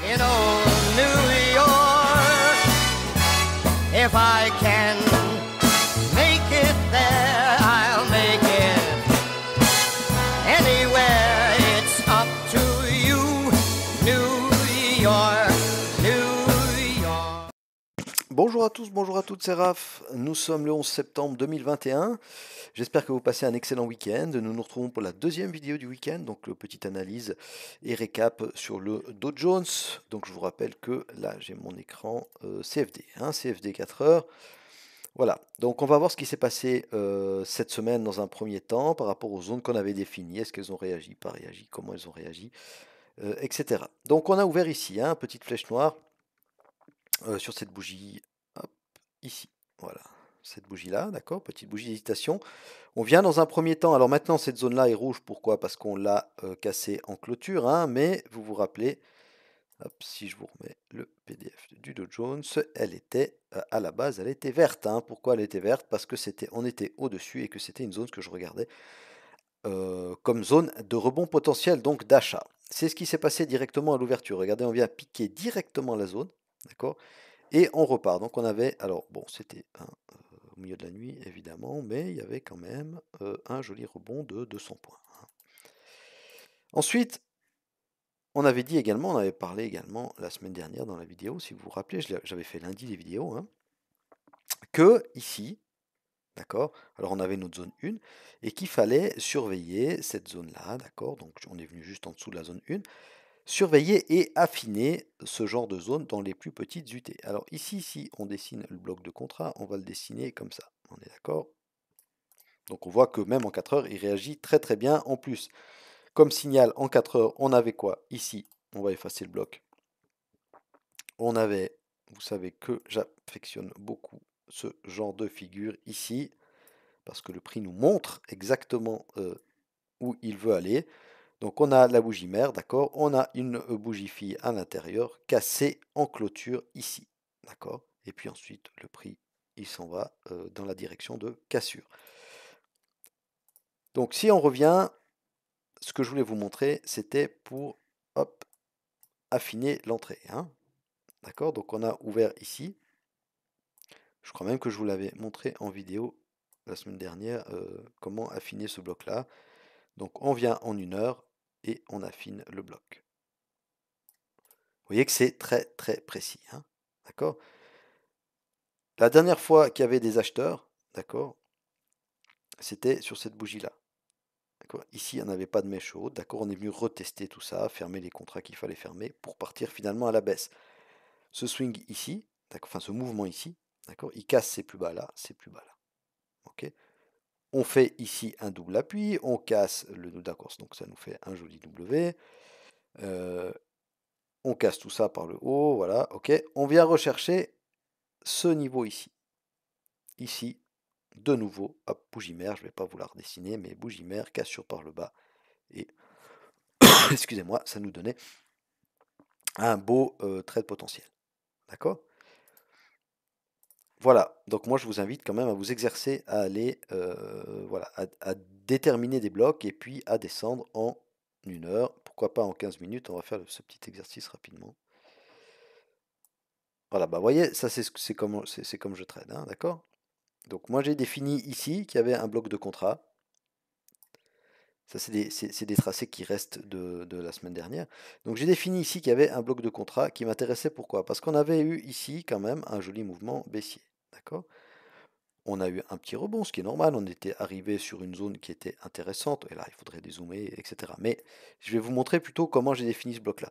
in old New York. If I can make it there, I'll make it anywhere. It's up to you, New York, New York. Bonjour à tous, bonjour à toutes, c'est Raph. Nous sommes le 11 septembre 2021. J'espère que vous passez un excellent week-end. Nous nous retrouvons pour la deuxième vidéo du week-end, donc petite analyse et récap sur le Dow Jones. Donc je vous rappelle que là j'ai mon écran CFD, CFD 4 heures. Voilà, donc on va voir ce qui s'est passé cette semaine dans un premier temps par rapport aux zones qu'on avait définies. Est-ce qu'elles ont réagi, pas réagi, comment elles ont réagi, etc. Donc on a ouvert ici, petite flèche noire sur cette bougie, hop, ici, voilà, cette bougie-là, d'accord, petite bougie d'hésitation. On vient dans un premier temps, alors maintenant cette zone-là est rouge, pourquoi? Parce qu'on l'a cassée en clôture, mais vous vous rappelez, hop, si je vous remets le PDF du Dow Jones, elle était, à la base, elle était verte. Pourquoi elle était verte? Parce que on était au-dessus et que c'était une zone que je regardais comme zone de rebond potentiel, donc d'achat. C'est ce qui s'est passé directement à l'ouverture. Regardez, on vient piquer directement la zone, d'accord? Et on repart. Donc on avait, alors bon, c'était au milieu de la nuit évidemment, mais il y avait quand même un joli rebond de 200 points. Ensuite, on avait dit également, on avait parlé également la semaine dernière dans la vidéo, si vous vous rappelez, j'avais fait lundi les vidéos, que ici, d'accord, alors on avait notre zone 1, et qu'il fallait surveiller cette zone-là, d'accord, donc on est venu juste en dessous de la zone 1, surveiller et affiner ce genre de zone dans les plus petites UT. Alors ici, si on dessine le bloc de contrat, on va le dessiner comme ça, on est d'accord? Donc on voit que même en 4 heures, il réagit très très bien. En plus, comme signal en 4 heures, on avait quoi? Ici, on va effacer le bloc. On avait, vous savez que j'affectionne beaucoup ce genre de figure ici, parce que le prix nous montre exactement où il veut aller. Donc on a la bougie mère, d'accord? On a une bougie fille à l'intérieur, cassée en clôture ici, d'accord? Et puis ensuite, le prix, il s'en va dans la direction de cassure. Donc si on revient, ce que je voulais vous montrer, c'était pour, hop, affiner l'entrée. D'accord? Donc on a ouvert ici. Je crois même que je vous l'avais montré en vidéo la semaine dernière, comment affiner ce bloc-là. Donc on vient en 1 heure et on affine le bloc. Vous voyez que c'est très très précis. D'accord? La dernière fois qu'il y avait des acheteurs, d'accord, c'était sur cette bougie-là. Ici, on n'avait pas de mèche haute, d'accord, on est venu retester tout ça, fermer les contrats qu'il fallait fermer pour partir finalement à la baisse. Ce swing ici, enfin ce mouvement ici, d'accord, il casse ces plus bas là, ces plus bas là. Ok. On fait ici un double appui, on casse le nœud d'accords, donc ça nous fait un joli W. On casse tout ça par le haut, voilà, ok. On vient rechercher ce niveau ici. Ici, de nouveau, hop, bougie mère, je ne vais pas vous la redessiner, mais bougie mère, cassure par le bas. Et, excusez-moi, ça nous donnait un beau trade potentiel. D'accord? Voilà, donc moi je vous invite quand même à vous exercer à aller, voilà, à déterminer des blocs et puis à descendre en 1 heure, pourquoi pas en 15 minutes, on va faire ce petit exercice rapidement. Voilà, bah vous voyez, ça c'est comme je trade, d'accord? Donc moi j'ai défini ici qu'il y avait un bloc de contrat. Ça c'est des tracés qui restent de la semaine dernière. Donc j'ai défini ici qu'il y avait un bloc de contrat qui m'intéressait, pourquoi? Parce qu'on avait eu ici quand même un joli mouvement baissier, d'accord? On a eu un petit rebond, ce qui est normal, on était arrivé sur une zone qui était intéressante, et là il faudrait dézoomer, etc. Mais je vais vous montrer plutôt comment j'ai défini ce bloc-là.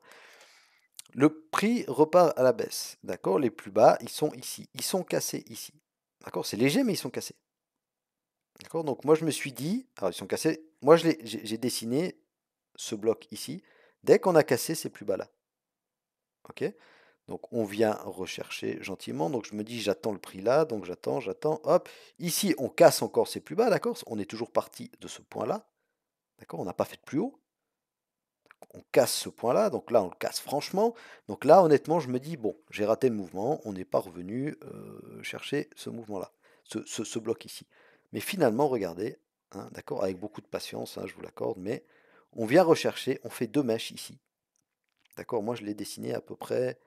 Le prix repart à la baisse, d'accord? Les plus bas, ils sont ici, ils sont cassés ici, d'accord? C'est léger, mais ils sont cassés. D'accord? Donc moi je me suis dit, alors ils sont cassés, moi j'ai dessiné ce bloc ici, dès qu'on a cassé ces plus bas là. Ok? Donc on vient rechercher gentiment, donc je me dis j'attends le prix là, donc j'attends, hop. Ici on casse encore ces plus bas, d'accord? On est toujours parti de ce point là, d'accord? On n'a pas fait de plus haut. On casse ce point là, donc là on le casse franchement. Donc là honnêtement je me dis bon, j'ai raté le mouvement, on n'est pas revenu chercher ce mouvement là, ce bloc ici. Mais finalement regardez, d'accord, avec beaucoup de patience, je vous l'accorde, mais on vient rechercher, on fait 2 mèches ici. D'accord, moi je l'ai dessiné à peu près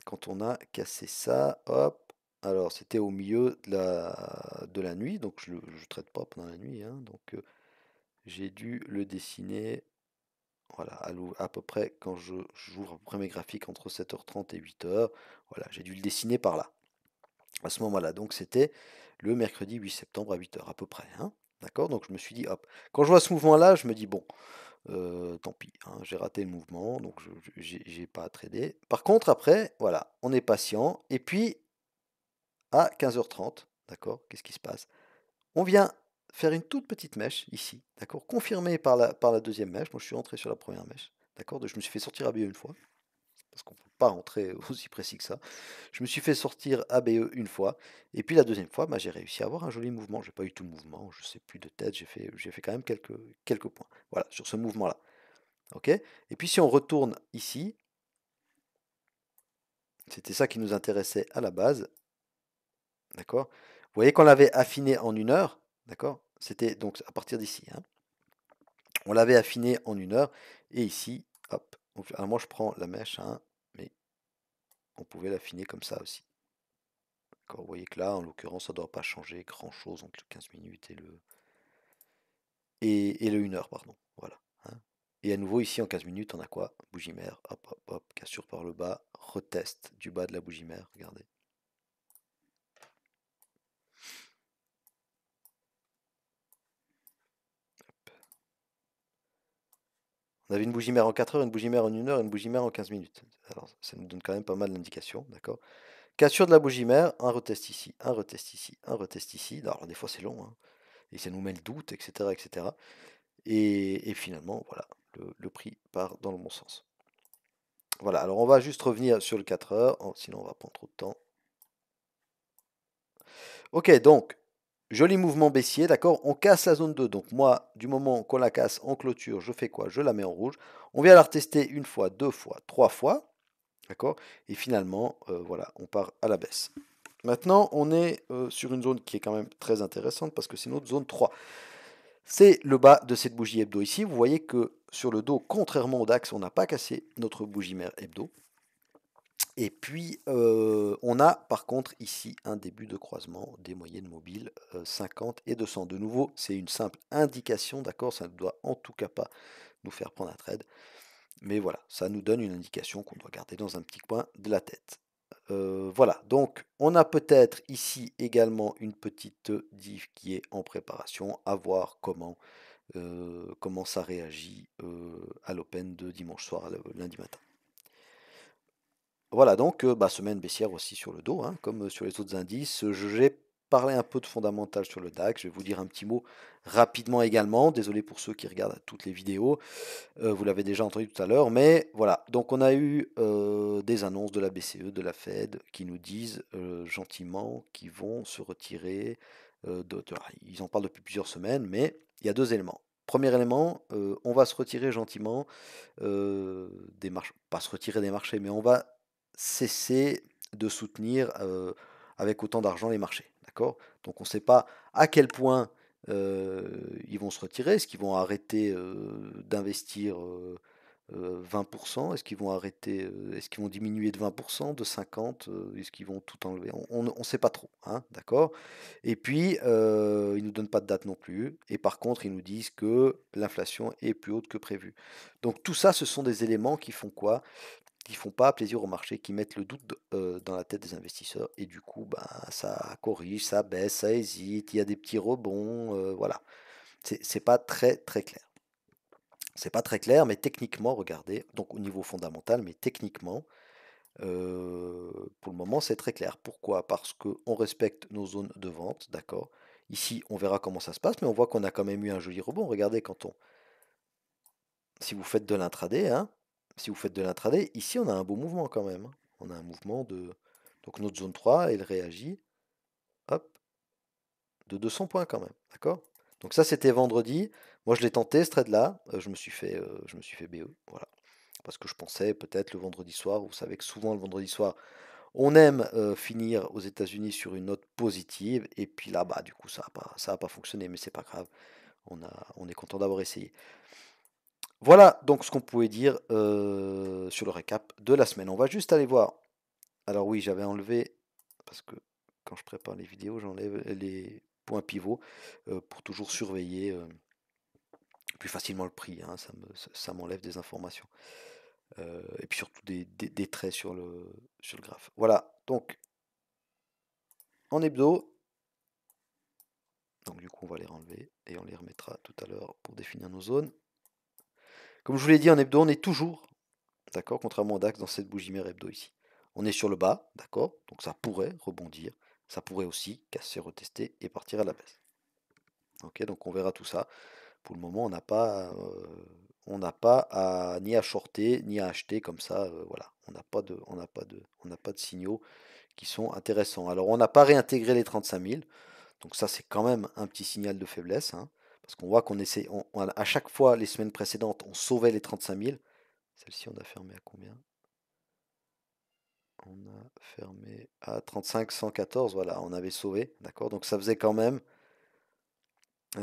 quand on a cassé ça, hop. Alors c'était au milieu de la nuit, donc je ne traite pas pendant la nuit, hein, donc j'ai dû le dessiner, voilà, à peu près quand j'ouvre à peu près mes graphiques entre 7h30 et 8h, voilà, j'ai dû le dessiner par là, à ce moment-là. Donc c'était le mercredi 8 septembre à 8h à peu près, hein, d'accord? Donc je me suis dit, hop, quand je vois ce mouvement-là, je me dis, bon, tant pis, hein, j'ai raté le mouvement, donc j'ai pas à trader. Par contre, après, voilà, on est patient, et puis à 15h30, d'accord, qu'est-ce qui se passe? On vient faire une toute petite mèche ici, d'accord, confirmée par la deuxième mèche. Moi, je suis rentré sur la première mèche, d'accord, je me suis fait sortir ABE une fois, parce qu'on ne peut pas rentrer aussi précis que ça. Je me suis fait sortir ABE une fois, et puis la deuxième fois, bah, j'ai réussi à avoir un joli mouvement. J'ai pas eu tout le mouvement, je sais plus de tête, j'ai fait quand même quelques points. Voilà, sur ce mouvement-là. Ok? Et puis si on retourne ici, c'était ça qui nous intéressait à la base, d'accord? Vous voyez qu'on l'avait affiné en 1 heure, d'accord? C'était donc à partir d'ici, hein. On l'avait affiné en 1 heure, et ici, hop. Donc, alors moi je prends la mèche, hein, mais on pouvait l'affiner comme ça aussi. D'accord, vous voyez que là, en l'occurrence, ça ne doit pas changer grand-chose entre le 15 minutes et le 1 heure, pardon. Voilà, hein. Et à nouveau, ici, en 15 minutes, on a quoi? Bougie mère, hop, hop, hop, cassure par le bas, retest du bas de la bougie mère, regardez. On avait une bougie mère en 4 heures, une bougie mère en 1 heure, et une bougie mère en 15 minutes. Alors, ça nous donne quand même pas mal d'indications, d'accord? Cassure de la bougie mère, un retest ici, un retest ici, un retest ici. Alors, des fois, c'est long, hein, et ça nous met le doute, etc., etc. Et finalement, voilà, le prix part dans le bon sens. Voilà, alors on va juste revenir sur le 4 heures, sinon on va prendre trop de temps. Ok, donc, joli mouvement baissier, d'accord? On casse la zone 2. Donc moi, du moment qu'on la casse en clôture, je fais quoi? Je la mets en rouge. On vient la retester une fois, deux fois, trois fois, d'accord? Et finalement, voilà, on part à la baisse. Maintenant, on est sur une zone qui est quand même très intéressante parce que c'est notre zone 3. C'est le bas de cette bougie hebdo ici. Vous voyez que sur le dos, contrairement au DAX, on n'a pas cassé notre bougie mère hebdo. Et puis, on a par contre ici un début de croisement des moyennes mobiles 50 et 200. De nouveau, c'est une simple indication, d'accord? Ça ne doit en tout cas pas nous faire prendre un trade. Mais voilà, ça nous donne une indication qu'on doit garder dans un petit coin de la tête. Voilà, donc on a peut-être ici également une petite div qui est en préparation, à voir comment ça réagit à l'open de dimanche soir, lundi matin. Voilà, donc bah, semaine baissière aussi sur le dos, hein, comme sur les autres indices. J'ai parlé un peu de fondamental sur le DAX. Je vais vous dire un petit mot rapidement également. Désolé pour ceux qui regardent toutes les vidéos. Vous l'avez déjà entendu tout à l'heure. Mais voilà, donc on a eu des annonces de la BCE, de la Fed, qui nous disent gentiment qu'ils vont se retirer. Ils en parlent depuis plusieurs semaines, mais il y a deux éléments. Premier élément, on va se retirer gentiment des marchés, pas se retirer des marchés, mais on va cesser de soutenir avec autant d'argent les marchés. D'accord? Donc on ne sait pas à quel point ils vont se retirer. Est-ce qu'ils vont arrêter d'investir 20%? Est-ce qu'ils vont arrêter, est-ce qu'ils vont diminuer de 20%, de 50%? Est-ce qu'ils vont tout enlever? On ne sait pas trop, hein, d'accord? Et puis, ils ne nous donnent pas de date non plus. Et par contre, ils nous disent que l'inflation est plus haute que prévu. Donc tout ça, ce sont des éléments qui font quoi? Qui font pas plaisir au marché, qui mettent le doute dans la tête des investisseurs. Et du coup, ben, ça corrige, ça baisse, ça hésite, il y a des petits rebonds, voilà. C'est pas très très clair. C'est pas très clair, mais techniquement, regardez, donc au niveau fondamental, mais techniquement, pour le moment, c'est très clair. Pourquoi? Parce qu'on respecte nos zones de vente, d'accord? Ici, on verra comment ça se passe, mais on voit qu'on a quand même eu un joli rebond. Regardez, si vous faites de l'intraday, hein, si vous faites de l'intraday, ici, on a un beau mouvement quand même, hein. On a un mouvement de... Donc notre zone 3, elle réagit, hop, de 200 points quand même, d'accord? Donc ça, c'était vendredi. Moi, je l'ai tenté, ce trade-là. Je me suis fait BE, voilà. Parce que je pensais peut-être le vendredi soir, vous savez que souvent le vendredi soir, on aime finir aux États-Unis sur une note positive, et puis là, bah, du coup, ça a pas fonctionné, mais c'est pas grave. On est content d'avoir essayé. Voilà donc ce qu'on pouvait dire sur le récap de la semaine. On va juste aller voir. Alors oui, j'avais enlevé, parce que quand je prépare les vidéos, j'enlève les points pivots pour toujours surveiller plus facilement le prix, hein, ça m'enlève des informations. Et puis surtout des traits sur le graphe. Voilà, donc en hebdo, donc du coup on va les enlever et on les remettra tout à l'heure pour définir nos zones. Comme je vous l'ai dit, en hebdo, on est toujours, d'accord, contrairement au DAX dans cette bougie mère hebdo ici. On est sur le bas, d'accord, donc ça pourrait rebondir, ça pourrait aussi casser, retester et partir à la baisse. Ok, donc on verra tout ça. Pour le moment, on n'a pas ni à shorter ni à acheter comme ça. Voilà, on n'a pas de signaux qui sont intéressants. Alors, on n'a pas réintégré les 35 000, donc ça, c'est quand même un petit signal de faiblesse, hein, parce qu'on voit qu'on essaie, à chaque fois les semaines précédentes, on sauvait les 35 000. Celle-ci, on a fermé à combien? On a fermé à 35 114. Voilà, on avait sauvé, d'accord. Donc ça faisait quand même.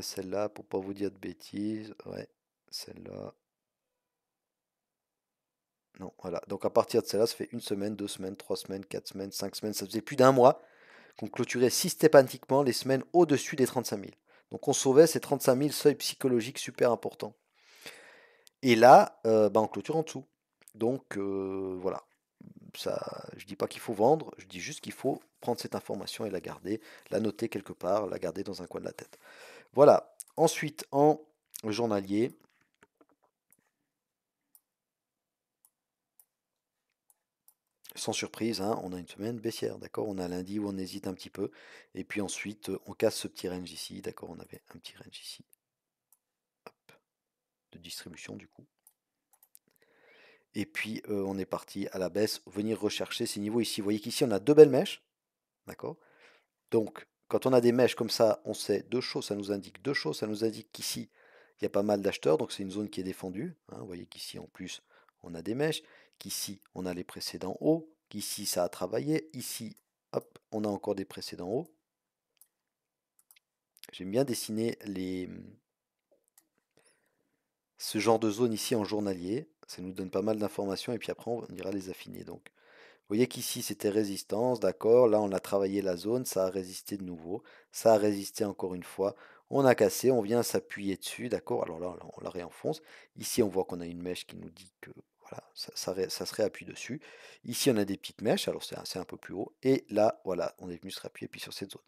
Celle-là, pour pas vous dire de bêtises, ouais, celle-là. Non, voilà. Donc à partir de celle-là, ça fait une semaine, 2 semaines, 3 semaines, 4 semaines, 5 semaines. Ça faisait plus d'un mois qu'on clôturait systématiquement les semaines au-dessus des 35 000. Donc on sauvait ces 35 000 seuils psychologiques super importants. Et là, bah, on clôture en dessous. Donc voilà. Ça, je dis pas qu'il faut vendre, je dis juste qu'il faut prendre cette information et la garder, la noter quelque part, la garder dans un coin de la tête. Voilà. Ensuite, en journalier, sans surprise, hein, on a une semaine baissière, d'accord? On a lundi où on hésite un petit peu, et puis ensuite on casse ce petit range ici, d'accord? On avait un petit range ici, hop, de distribution du coup. Et puis on est parti à la baisse, venir rechercher ces niveaux ici. Vous voyez qu'ici on a deux belles mèches, d'accord? Donc quand on a des mèches comme ça, on sait deux choses, ça nous indique deux choses. Ça nous indique qu'ici il y a pas mal d'acheteurs, donc c'est une zone qui est défendue, hein. Vous voyez qu'ici en plus on a des mèches, qu'ici on a les précédents hauts, qu'ici ça a travaillé, ici hop, on a encore des précédents hauts. J'aime bien dessiner ce genre de zone ici en journalier. Ça nous donne pas mal d'informations et puis après on ira les affiner. Donc, vous voyez qu'ici c'était résistance, d'accord. Là on a travaillé la zone, ça a résisté de nouveau, ça a résisté encore une fois. On a cassé, on vient s'appuyer dessus, d'accord. Alors là on la réenfonce. Ici on voit qu'on a une mèche qui nous dit que voilà, ça se réappuie dessus. Ici on a des petites mèches, alors c'est un peu plus haut. Et là voilà, on est venu se réappuyer puis sur cette zone.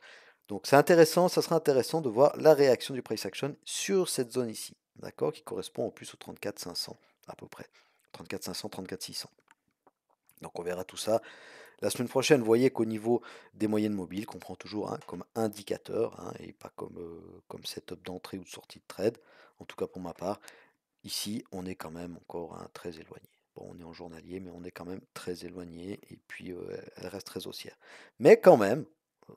Donc c'est intéressant, ça sera intéressant de voir la réaction du price action sur cette zone ici, d'accord, qui correspond en plus au 34 500 à peu près. 34 500, 34 600. Donc on verra tout ça la semaine prochaine. Vous voyez qu'au niveau des moyennes mobiles, qu'on prend toujours hein, comme indicateur hein, et pas comme setup d'entrée ou de sortie de trade, en tout cas pour ma part, ici on est quand même encore hein, très éloigné. Bon, on est en journalier, mais on est quand même très éloigné et puis elle reste très haussière. Mais quand même,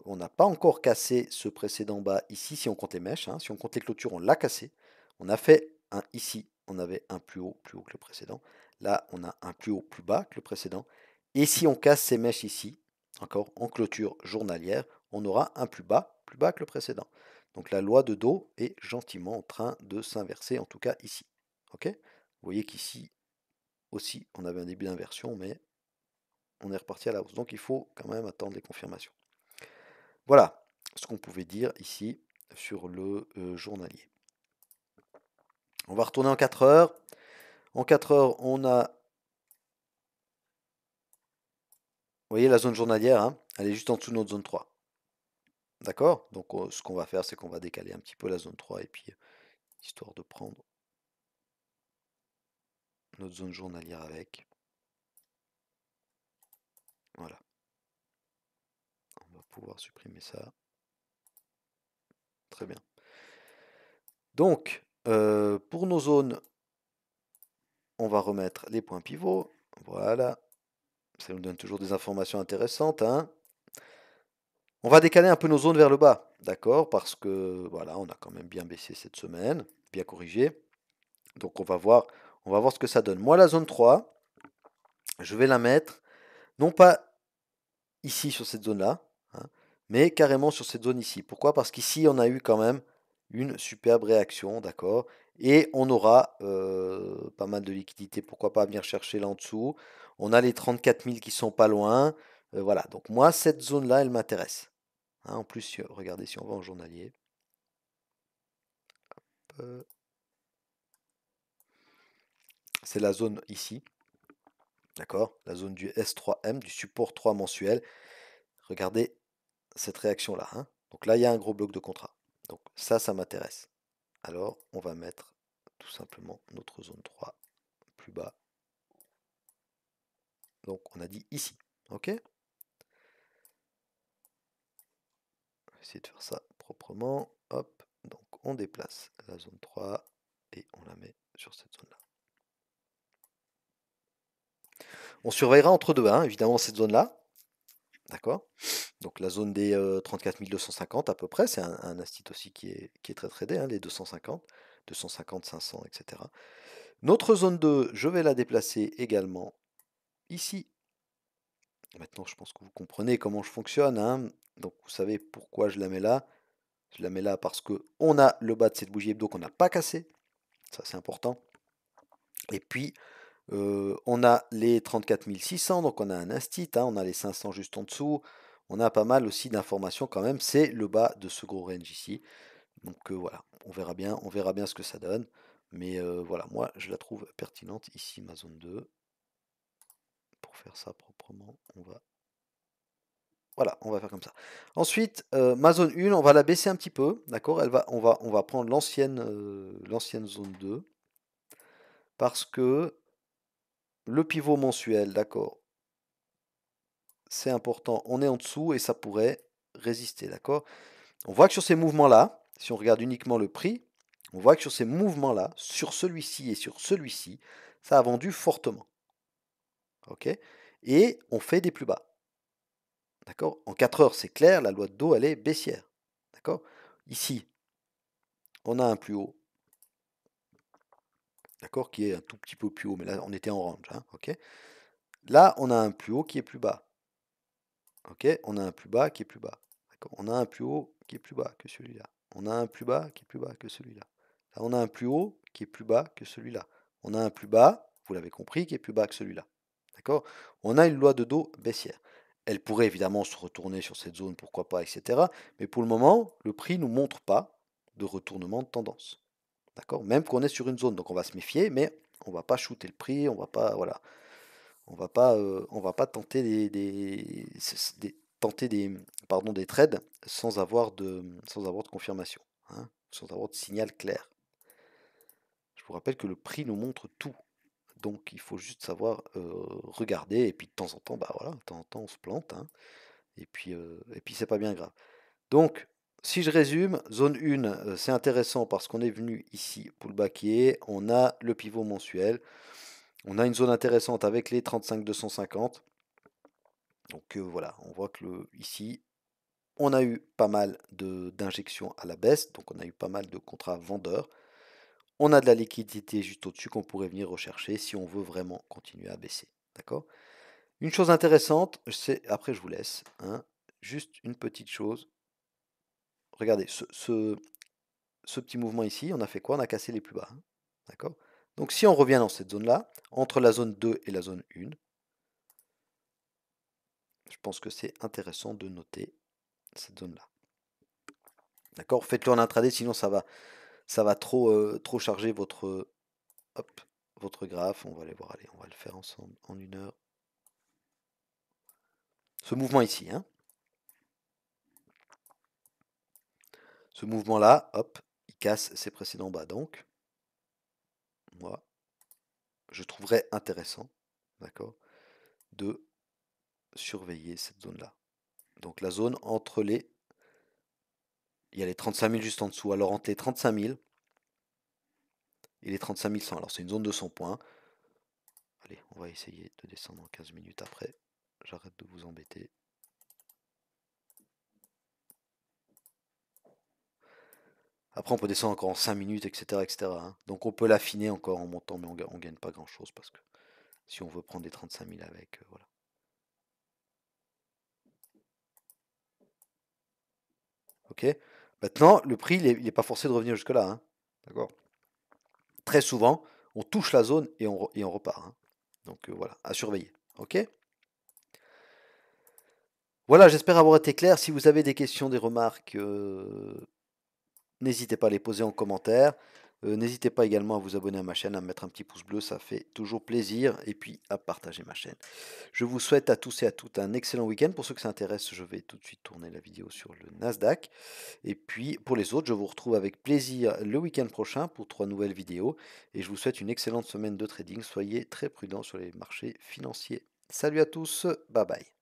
on n'a pas encore cassé ce précédent bas ici si on compte les mèches. Hein. Si on compte les clôtures, on l'a cassé. On a fait un ici, on avait un plus haut que le précédent. Là, on a un plus haut plus bas que le précédent. Et si on casse ces mèches ici, encore en clôture journalière, on aura un plus bas que le précédent. Donc la loi de dos est gentiment en train de s'inverser, en tout cas ici. Ok? Vous voyez qu'ici aussi, on avait un début d'inversion, mais on est reparti à la hausse. Donc il faut quand même attendre les confirmations. Voilà ce qu'on pouvait dire ici sur le journalier. On va retourner en 4 heures. En 4 heures, on a... Vous voyez la zone journalière, hein, elle est juste en dessous de notre zone 3. D'accord? Donc ce qu'on va faire, c'est qu'on va décaler un petit peu la zone 3 et puis histoire de prendre notre zone journalière avec. Voilà. On va pouvoir supprimer ça. Très bien. Donc, pour nos zones, on va remettre les points pivots. Voilà. Ça nous donne toujours des informations intéressantes. Hein. On va décaler un peu nos zones vers le bas. D'accord? Parce que, voilà, on a quand même bien baissé cette semaine. Bien corrigé. Donc, on va voir ce que ça donne. Moi, la zone 3, je vais la mettre, non pas ici sur cette zone-là, hein, mais carrément sur cette zone ici. Pourquoi? Parce qu'ici, on a eu quand même une superbe réaction, d'accord? Et on aura pas mal de liquidités, pourquoi pas venir chercher là en dessous. On a les 34 000 qui sont pas loin. Voilà, donc moi, cette zone-là, elle m'intéresse. Hein, en plus, regardez, si on va en journalier. euh, c'est la zone ici, d'accord? La zone du S3M, du support 3 mensuel. Regardez cette réaction-là, hein. Donc là, il y a un gros bloc de contrat. Donc ça m'intéresse. Alors, on va mettre tout simplement notre zone 3 plus bas. Donc, on a dit ici. OK? On va essayer de faire ça proprement. Hop. Donc, on déplace la zone 3 et on la met sur cette zone-là. On surveillera entre deux, hein, évidemment, cette zone-là. D'accord? Donc, la zone des 34 250 à peu près. C'est un institut aussi qui est très tradé, hein, les 250, 250, 500, etc. Notre zone 2, je vais la déplacer également ici. Maintenant, je pense que vous comprenez comment je fonctionne, hein. Donc, vous savez pourquoi je la mets là. Je la mets là parce que on a le bas de cette bougie hebdo qu'on n'a pas cassé. Ça, c'est important. Et puis, on a les 34 600, donc on a un instit, hein, on a les 500 juste en dessous. On a pas mal aussi d'informations quand même. C'est le bas de ce gros range ici. Donc voilà, on verra bien ce que ça donne. Mais voilà, moi, je la trouve pertinente ici, ma zone 2. Pour faire ça proprement, voilà, on va faire comme ça. Ensuite, ma zone 1, on va la baisser un petit peu, d'accord? On va prendre l'ancienne zone 2, parce que le pivot mensuel, d'accord, c'est important, on est en dessous et ça pourrait résister, d'accord? On voit que sur ces mouvements-là, si on regarde uniquement le prix, on voit que sur ces mouvements-là, sur celui-ci et sur celui-ci, ça a vendu fortement, ok? Et on fait des plus bas. D'accord? En 4 heures, c'est clair, la loi de dos, elle est baissière. D'accord? Ici, on a un plus haut, d'accord, qui est un tout petit peu plus haut, mais là, on était en range, hein, ok? Là, on a un plus haut qui est plus bas. Ok? On a un plus bas qui est plus bas. D'accord? On a un plus haut qui est plus bas que celui-là. On a un plus bas qui est plus bas que celui-là. Là, on a un plus haut qui est plus bas que celui-là. On a un plus bas, vous l'avez compris, qui est plus bas que celui-là. D'accord? On a une loi de dos baissière. Elle pourrait évidemment se retourner sur cette zone, pourquoi pas, etc. Mais pour le moment, le prix ne nous montre pas de retournement de tendance. D'accord? Même qu'on est sur une zone. Donc on va se méfier, mais on ne va pas shooter le prix, on va pas. Voilà. On va pas tenter tenter pardon, des trades sans avoir de confirmation, hein, sans avoir de signal clair. Je vous rappelle que le prix nous montre tout. Donc il faut juste savoir regarder et puis de temps en temps, bah voilà, de temps en temps on se plante, hein, et puis c'est pas bien grave. Donc si je résume, zone 1, c'est intéressant parce qu'on est venu ici pour le baquet, on a le pivot mensuel, on a une zone intéressante avec les 35 250. Donc voilà, on voit que ici, on a eu pas mal d'injections à la baisse, donc on a eu pas mal de contrats vendeurs. On a de la liquidité juste au-dessus qu'on pourrait venir rechercher si on veut vraiment continuer à baisser. D'accord? Une chose intéressante, c'est, après je vous laisse, hein, juste une petite chose. Regardez, ce petit mouvement ici, on a fait quoi? On a cassé les plus bas. Hein, d'accord? Donc si on revient dans cette zone-là, entre la zone 2 et la zone 1, je pense que c'est intéressant de noter cette zone-là. D'accord? Faites-le en intraday, sinon ça va trop charger hop, votre graphe. On va aller voir, allez, on va le faire ensemble en 1 heure. Ce mouvement ici, hein. Ce mouvement-là, hop, il casse ses précédents bas. Donc, moi, je trouverais intéressant, d'accord, de surveiller cette zone-là. Donc la zone entre les... Il y a les 35 000 juste en dessous. Alors entre les 35 000 et les 35 100. Alors c'est une zone de 100 points. Allez, on va essayer de descendre en 15 minutes après. J'arrête de vous embêter. Après, on peut descendre encore en 5 minutes, etc. etc. hein. Donc on peut l'affiner encore en montant, mais on ne gagne pas grand-chose parce que si on veut prendre des 35 000 avec, voilà. Ok. Maintenant, le prix, il n'est pas forcé de revenir jusque-là. Hein. D'accord. très souvent, on touche la zone et on repart, hein. Donc voilà, à surveiller. Ok? Voilà, j'espère avoir été clair. Si vous avez des questions, des remarques, n'hésitez pas à les poser en commentaire. N'hésitez pas également à vous abonner à ma chaîne, à me mettre un petit pouce bleu, ça fait toujours plaisir. Et puis à partager ma chaîne. Je vous souhaite à tous et à toutes un excellent week-end. Pour ceux que ça intéresse, je vais tout de suite tourner la vidéo sur le Nasdaq. Et puis pour les autres, je vous retrouve avec plaisir le week-end prochain pour 3 nouvelles vidéos. Et je vous souhaite une excellente semaine de trading. Soyez très prudents sur les marchés financiers. Salut à tous, bye bye.